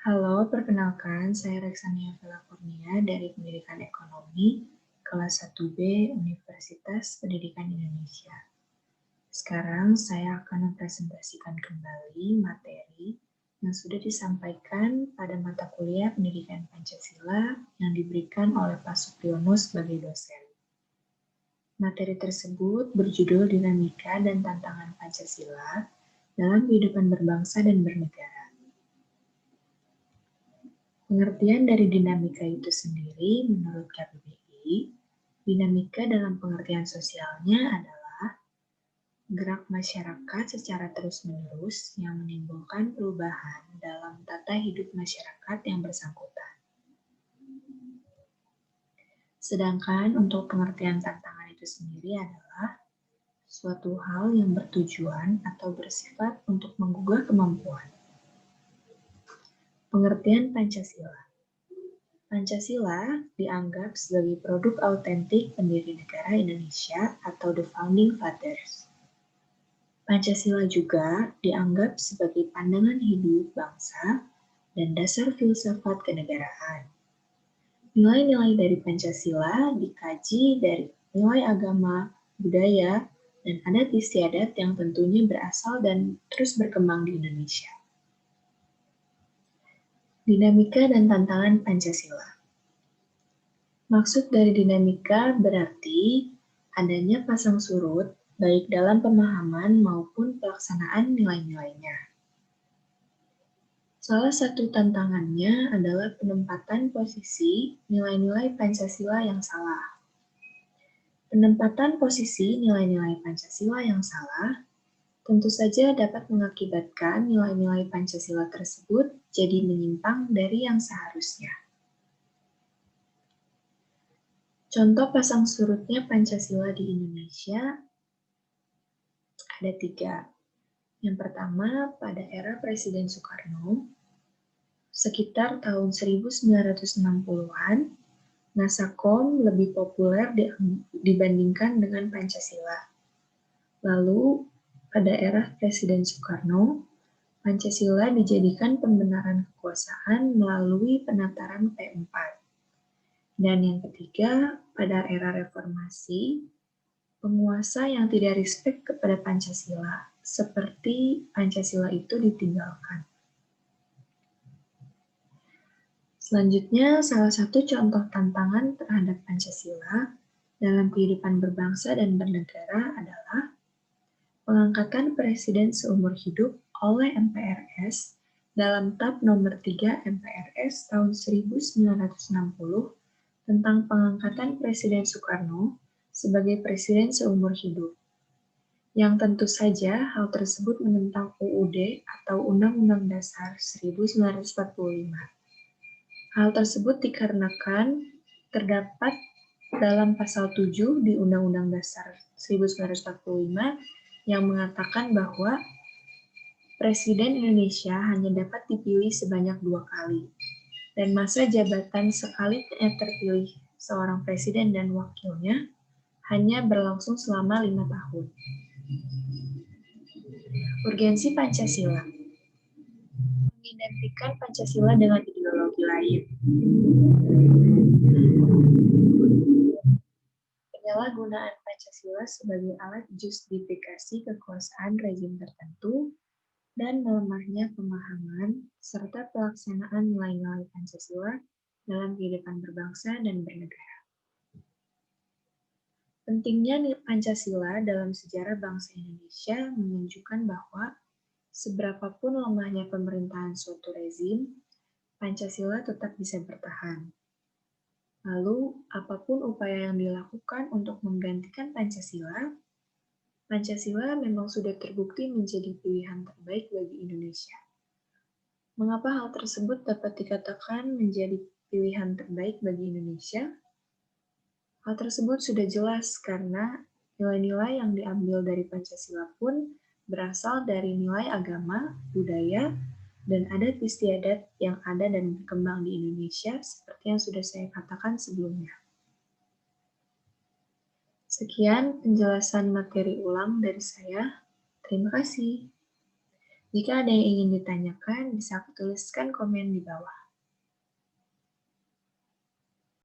Halo, perkenalkan saya Reksania Vela Kurnia dari Pendidikan Ekonomi, kelas 1B Universitas Pendidikan Indonesia. Sekarang saya akan mempresentasikan kembali materi yang sudah disampaikan pada mata kuliah Pendidikan Pancasila yang diberikan oleh Pak Supriyono sebagai dosen. Materi tersebut berjudul Dinamika dan Tantangan Pancasila dalam Kehidupan Berbangsa dan Bernegara. Pengertian dari dinamika itu sendiri menurut KBBI, dinamika dalam pengertian sosialnya adalah gerak masyarakat secara terus-menerus yang menimbulkan perubahan dalam tata hidup masyarakat yang bersangkutan. Sedangkan untuk pengertian tantangan itu sendiri adalah suatu hal yang bertujuan atau bersifat untuk menggugah kemampuan. Pengertian Pancasila. Pancasila dianggap sebagai produk autentik pendiri negara Indonesia atau The Founding Fathers. Pancasila juga dianggap sebagai pandangan hidup bangsa dan dasar filsafat kenegaraan. Nilai-nilai dari Pancasila dikaji dari nilai agama, budaya, dan adat istiadat yang tentunya berasal dan terus berkembang di Indonesia. Dinamika dan tantangan Pancasila. Maksud dari dinamika berarti adanya pasang surut baik dalam pemahaman maupun pelaksanaan nilai-nilainya. Salah satu tantangannya adalah penempatan posisi nilai-nilai Pancasila yang salah. Penempatan posisi nilai-nilai Pancasila yang salah tentu saja dapat mengakibatkan nilai-nilai Pancasila tersebut jadi menyimpang dari yang seharusnya. Contoh pasang surutnya Pancasila di Indonesia ada 3. Yang pertama, pada era Presiden Soekarno, sekitar tahun 1960-an, Nasakom lebih populer dibandingkan dengan Pancasila. Lalu, pada era Presiden Soekarno, Pancasila dijadikan pembenaran kekuasaan melalui penataran P4. Dan yang ketiga, pada era reformasi, penguasa yang tidak respek kepada Pancasila, seperti Pancasila itu ditinggalkan. Selanjutnya, salah satu contoh tantangan terhadap Pancasila dalam kehidupan berbangsa dan bernegara adalah pengangkatan presiden seumur hidup oleh MPRS dalam TAP nomor 3 MPRS tahun 1960 tentang pengangkatan Presiden Soekarno sebagai presiden seumur hidup. Yang tentu saja hal tersebut menentang UUD atau Undang-Undang Dasar 1945. Hal tersebut dikarenakan terdapat dalam pasal 7 di Undang-Undang Dasar 1945 yang mengatakan bahwa Presiden Indonesia hanya dapat dipilih sebanyak 2 kali, dan masa jabatan sekali terpilih seorang presiden dan wakilnya hanya berlangsung selama 5 tahun. Urgensi Pancasila. Mengidentikan Pancasila dengan ideologi lain. Penyalahgunaan Pancasila sebagai alat justifikasi kekuasaan rezim tertentu dan melemahnya pemahaman serta pelaksanaan nilai-nilai Pancasila dalam kehidupan berbangsa dan bernegara. Pentingnya Pancasila dalam sejarah bangsa Indonesia menunjukkan bahwa seberapapun lemahnya pemerintahan suatu rezim, Pancasila tetap bisa bertahan. Lalu, apapun upaya yang dilakukan untuk menggantikan Pancasila, Pancasila memang sudah terbukti menjadi pilihan terbaik bagi Indonesia. Mengapa hal tersebut dapat dikatakan menjadi pilihan terbaik bagi Indonesia? Hal tersebut sudah jelas karena nilai-nilai yang diambil dari Pancasila pun berasal dari nilai agama, budaya, dan adat istiadat yang ada dan berkembang di Indonesia seperti yang sudah saya katakan sebelumnya. Sekian penjelasan materi ulang dari saya. Terima kasih. Jika ada yang ingin ditanyakan, bisa aku tuliskan komen di bawah.